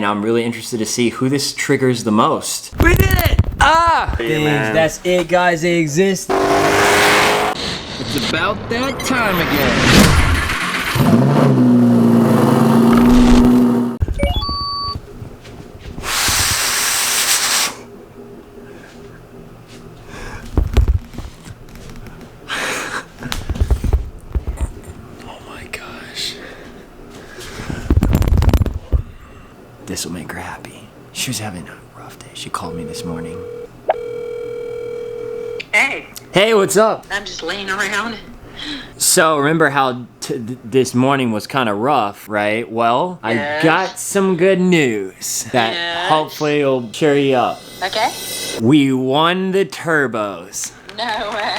and I'm really interested to see who this triggers the most. We did it! Ah! Yeah, that's it, guys. They exist. It's about that time again. This will make her happy. She was having a rough day. She called me this morning. Hey. Hey, what's up? I'm just laying around. So, remember how this morning was kind of rough, right? Well, yes. I got some good news that hopefully will cheer you up. Okay. We won the turbos. No way.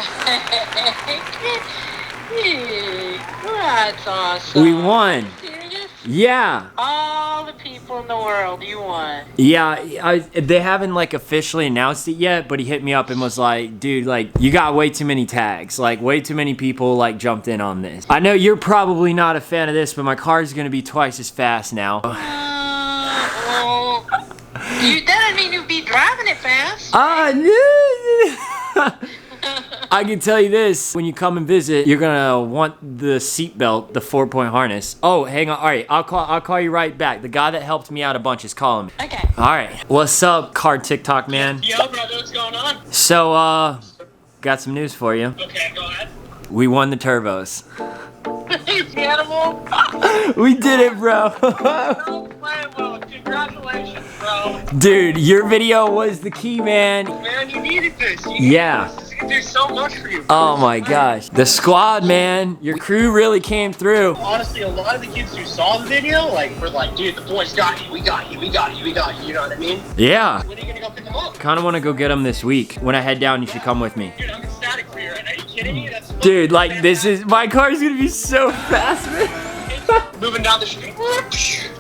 That's awesome. We won. Serious? Yeah. All the people in the world, you won. Yeah, they haven't like officially announced it yet, but he hit me up and was like, dude, like you got way too many tags. Like way too many people like jumped in on this. I know you're probably not a fan of this, but my car's gonna be twice as fast now. Well, that doesn't mean you'd be driving it fast. I can tell you this, when you come and visit, you're gonna want the seatbelt, the 4-point harness. Oh, hang on. All right, I'll call you right back. The guy that helped me out a bunch is calling me. Okay. All right. What's up, car TikTok man? Yo, brother, what's going on? So, got some news for you. Okay, go ahead. We won the turbos. You animal. We did it, bro. Don't play well. Congratulations, bro. Dude, your video was the key, man. Man, you needed this. Yeah. This can do so much for you. Oh my gosh. The squad, man. Your crew really came through. Honestly, a lot of the kids who saw the video, like, were like, dude, the boys got you. We got you. We got you. We got you. You know what I mean? Yeah. When are you gonna go pick them up? Kind of want to go get them this week. When I head down, you should come with me. Dude, I'm ecstatic for you right now. Are you kidding me? That's Dude, like this is, my car's gonna be so fast, man. moving down the street.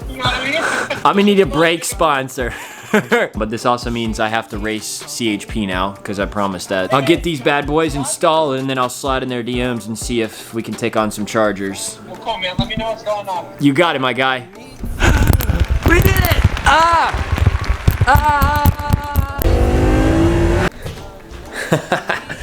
You know what I mean? I'm gonna need a brake sponsor. But this also means I have to race CHP now, because I promised that. I'll get these bad boys installed, and then I'll slide in their DMs and see if we can take on some Chargers. Well, cool, man. Let me know what's going on. You got it, my guy. We did it! Ah! Ah!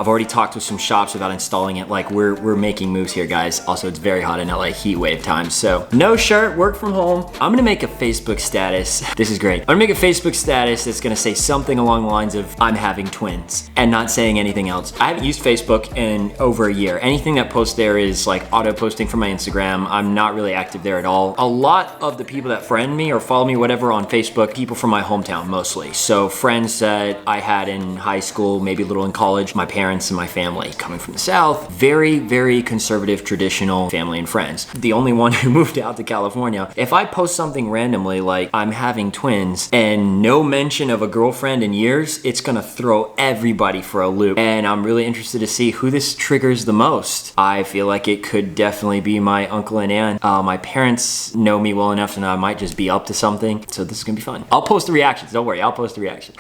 I've already talked with some shops about installing it. Like we're making moves here, guys. Also, it's very hot in LA, heat wave time. So no shirt, work from home. I'm gonna make a Facebook status. This is great. I'm gonna make a Facebook status that's gonna say something along the lines of I'm having twins and not saying anything else. I haven't used Facebook in over a year. Anything that posts there is like auto posting from my Instagram. I'm not really active there at all. A lot of the people that friend me or follow me, whatever, on Facebook, people from my hometown mostly. So friends that I had in high school, maybe a little in college, my parents and my family coming from the South. Very, very conservative, traditional family and friends. The only one who moved out to California. If I post something randomly like I'm having twins and no mention of a girlfriend in years, it's gonna throw everybody for a loop. And I'm really interested to see who this triggers the most. I feel like it could definitely be my uncle and aunt. My parents know me well enough to know I might just be up to something. So this is gonna be fun. I'll post the reactions, don't worry, I'll post the reactions.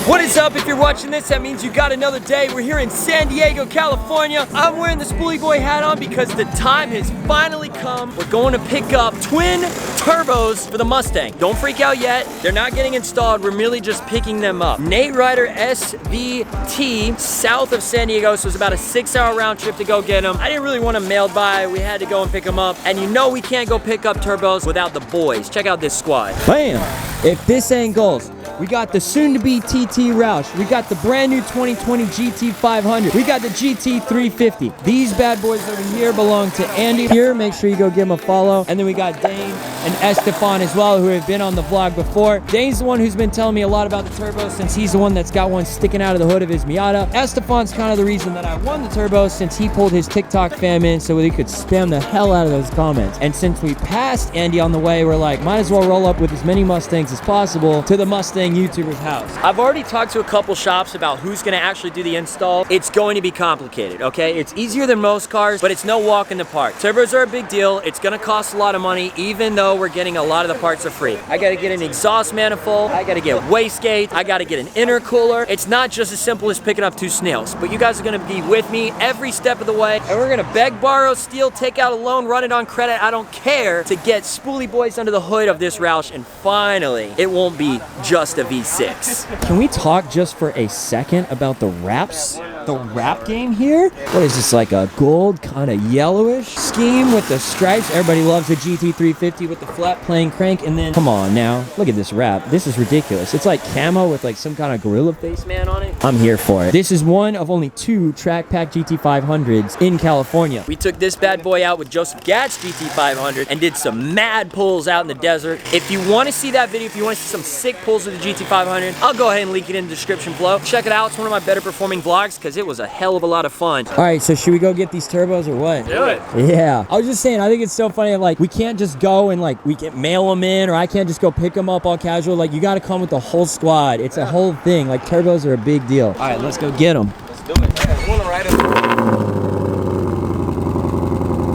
What is up? If you're watching this, that means you got another day. We're here in San Diego, California. I'm wearing the Spoolie Boy hat on because the time has finally come. We're going to pick up twin turbos for the Mustang. Don't freak out yet. They're not getting installed. We're merely just picking them up. Nate Ryder SVT, south of San Diego, so it's about a 6-hour round trip to go get them. I didn't really want them mailed by. We had to go and pick them up. And you know we can't go pick up turbos without the boys. Check out this squad. Bam! If this ain't goals, we got the soon-to-be TT Roush. We got the brand new 2020 GT500. We got the GT350. These bad boys over here belong to Andy. Here, make sure you go give him a follow. And then we got Dane and Estefan as well, who have been on the vlog before. Dane's the one who's been telling me a lot about the turbos since he's the one that's got one sticking out of the hood of his Miata. Estefan's kind of the reason that I won the turbos since he pulled his TikTok fam in so he could spam the hell out of those comments. And since we passed Andy on the way, we're like, might as well roll up with as many Mustangs as possible to the Mustang YouTuber's house. I've already talked to a couple shops shops about who's gonna actually do the install, it's going to be complicated, okay? It's easier than most cars, but it's no walk in the park. Turbos are a big deal. It's gonna cost a lot of money, even though we're getting a lot of the parts for free. I gotta get an exhaust manifold, I gotta get wastegates, I gotta get an intercooler. It's not just as simple as picking up 2 snails, but you guys are gonna be with me every step of the way, and we're gonna beg, borrow, steal, take out a loan, run it on credit, I don't care, to get spoolie boys under the hood of this Roush, and finally, it won't be just a V6. Can we talk just for a second about the wraps? The wrap game here? What is this, like a gold kind of yellowish scheme with the stripes? Everybody loves the GT350 with the flat plane crank, and then, come on now, look at this wrap. This is ridiculous. It's like camo with like some kind of gorilla face man on it. I'm here for it. This is one of only 2 track pack GT500s in California. We took this bad boy out with Joseph Gatt's GT500 and did some mad pulls out in the desert. If you want to see that video, if you want to see some sick pulls with the GT500, I'll go ahead and link it in the description below. Check it out. It's one of my better performing vlogs because it was a hell of a lot of fun. All right, so should we go get these turbos or what? Do it. Yeah. I was just saying, I think it's so funny, like, we can't just go and, like, we can mail them in, or I can't just go pick them up all casual. Like, you got to come with the whole squad. It's a whole thing. Like, turbos are a big deal. All right, let's go get them. Let's do it.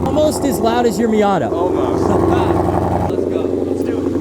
Almost as loud as your Miata. Almost. Let's go. Let's do it.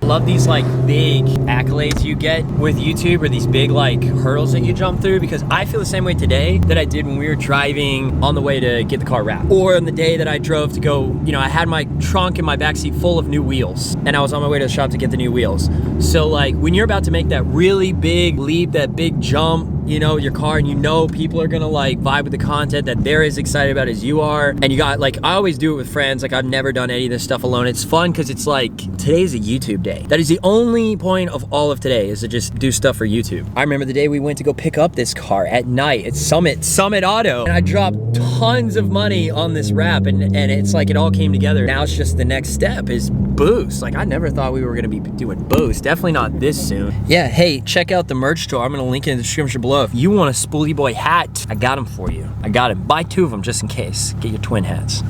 Love these like big accolades you get with YouTube, or these big like hurdles that you jump through, because I feel the same way today that I did when we were driving on the way to get the car wrapped, or on the day that I drove to go, you know, I had my trunk in my backseat full of new wheels and I was on my way to the shop to get the new wheels. So like when you're about to make that really big leap, that big jump, you know, your car, and you know people are gonna like vibe with the content that they're as excited about as you are, and you got like, I always do it with friends. Like, I've never done any of this stuff alone. It's fun because it's like, today's a YouTube day. That is the only point of all of today, is to just do stuff for YouTube. I remember the day we went to go pick up this car at night at Summit Auto, and I dropped tons of money on this wrap, and it's like it all came together. Now it's just the next step is boost. Like, I never thought we were gonna be doing boost. Definitely not this soon. Yeah, hey, check out the merch store. I'm gonna link it in the description below. If you want a Spoolie Boy hat, I got them for you. I got them. Buy 2 of them just in case. Get your twin hats.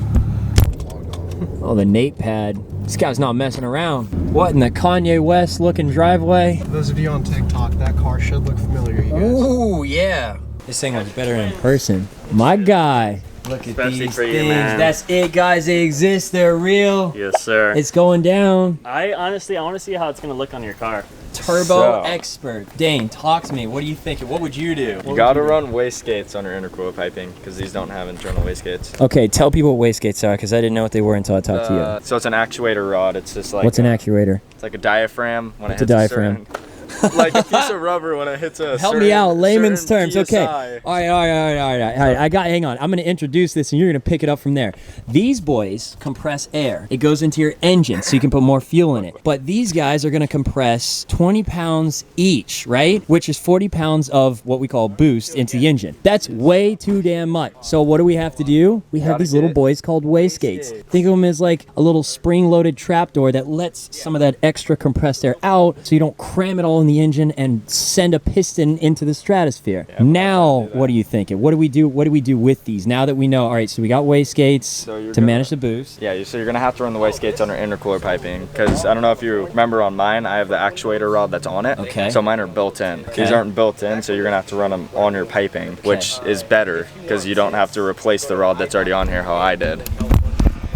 Oh, the Nate pad. This guy's not messing around. What in the Kanye West looking driveway? For those of you on TikTok, that car should look familiar, you guys. Ooh, yeah. This thing looks better in person. My guy. Look at Especially these for you, things. man. That's it, guys. They exist. They're real. Yes, sir. It's going down. I want to see how it's gonna look on your car. Turbo So- expert. Dane, talk to me. What are you thinking? What would you do? You gotta run wastegates on your intercooler piping because these don't have internal wastegates. Okay, tell people what wastegates are, because I didn't know what they were until I talked to you. So it's an actuator rod. It's just like What's an actuator? It's like a diaphragm when What's a it hits diaphragm? like a piece of rubber when it hits a Help me out, layman's terms. certain Okay. PSI. All right. Hang on. I'm gonna introduce this, and you're gonna pick it up from there. These boys compress air. It goes into your engine, so you can put more fuel in it. But these guys are gonna compress 20 pounds each, right? Which is 40 pounds of what we call boost into the engine. That's way too damn much. So what do we have to do? We have Gotta these little get boys called wastegates. Think of them as like a little spring-loaded trapdoor that lets some of that extra compressed air out, so you don't cram it all in the engine and send a piston into the stratosphere. Now, what are you thinking? What do we do? What do we do with these now that we know? All right, so we got wastegates to manage the boost. Yeah, so you're gonna have to run the wastegates on your intercooler piping because I don't know if you remember on mine, I have the actuator rod that's on it. Okay. So mine are built in. These aren't built in, so you're gonna have to run them on your piping, which is better because you don't have to replace the rod that's already on here how I did.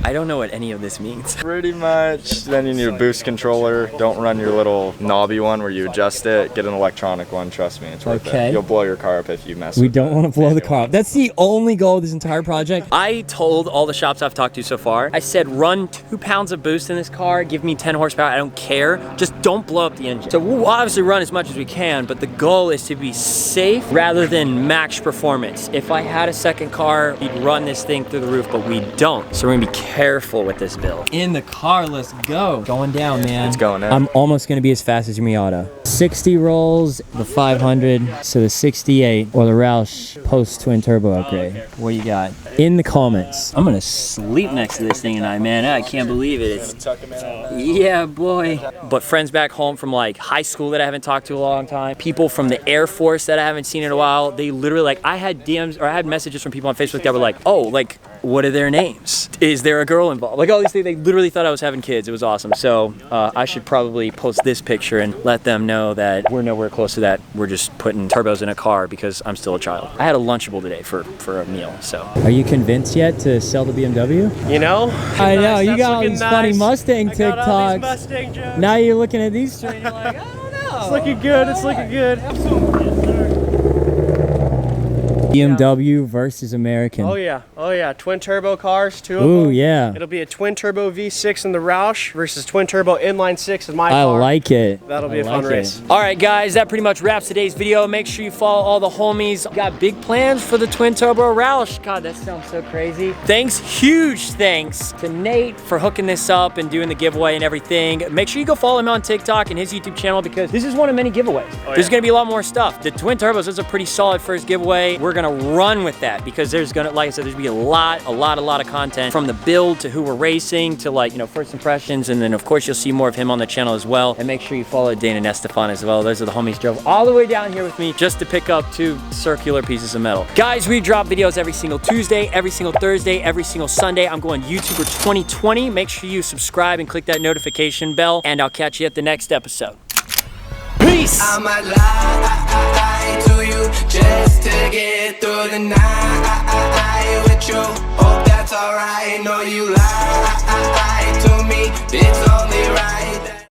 I don't know what any of this means. Pretty much. Then you need a boost controller. Don't run your little knobby one where you adjust it. Get an electronic one. Trust me, it's worth Okay. it. You'll blow your car up if you mess We with don't want to blow the car up. That's the only goal of this entire project. I told all the shops I've talked to so far, I said run 2 pounds of boost in this car, give me 10 horsepower, I don't care, just don't blow up the engine. So we'll obviously run as much as we can, but the goal is to be safe rather than max performance. If I had a second car, we'd run this thing through the roof, but we don't. So we're gonna be careful with this build. In the car, let's go. Going down, man. It's going in. I'm almost gonna be as fast as your Miata. 60 rolls, the 500, so the 68, or the Roush post-twin turbo upgrade. What you got? In the comments. I'm gonna sleep next to this thing tonight, man. I can't believe it. Yeah, boy. But friends back home from like high school that I haven't talked to in a long time, people from the Air Force that I haven't seen in a while, they literally like, I had DMs or I had messages from people on Facebook that were like, oh, like, what are their names? Is there a girl involved? Like all these things, they literally thought I was having kids. It was awesome. So I should probably post this picture and let them know that we're nowhere close to that. We're just putting turbos in a car because I'm still a child. I had a Lunchable today for a meal, so. Are you convinced yet to sell the BMW? You know? I know, you got all these funny Mustang I got all these TikToks. Mustang jokes. Now you're looking at these two and you're like, I don't know. It's looking good, it's looking good. BMW versus American. Oh yeah, twin turbo cars, two of them. Ooh, yeah. It'll be a twin turbo V6 in the Roush versus twin turbo inline 6 in my I car. like it. That'll be a fun race. All right, guys, that pretty much wraps today's video. Make sure you follow all the homies. Got big plans for the twin turbo Roush. God, that sounds so crazy. Thanks, huge thanks to Nate for hooking this up and doing the giveaway and everything. Make sure you go follow him on TikTok and his YouTube channel because this is one of many giveaways. There's gonna be a lot more stuff. The twin turbos is a pretty solid first giveaway. We're gonna run with that because there's gonna, like I said, there's gonna be a lot of content from the build to who we're racing to, like, you know, first impressions, and then of course you'll see more of him on the channel as well. And make sure you follow Dane and Estefan as well. Those are the homies drove all the way down here with me just to pick up 2 circular pieces of metal. Guys, we drop videos every single Tuesday, every single Thursday, every single Sunday. I'm going YouTuber 2020. Make sure you subscribe and click that notification bell, and I'll catch you at the next episode. Peace! I might lie to you just to get through the night with you. Hope that's alright. No, you lie to me. It's all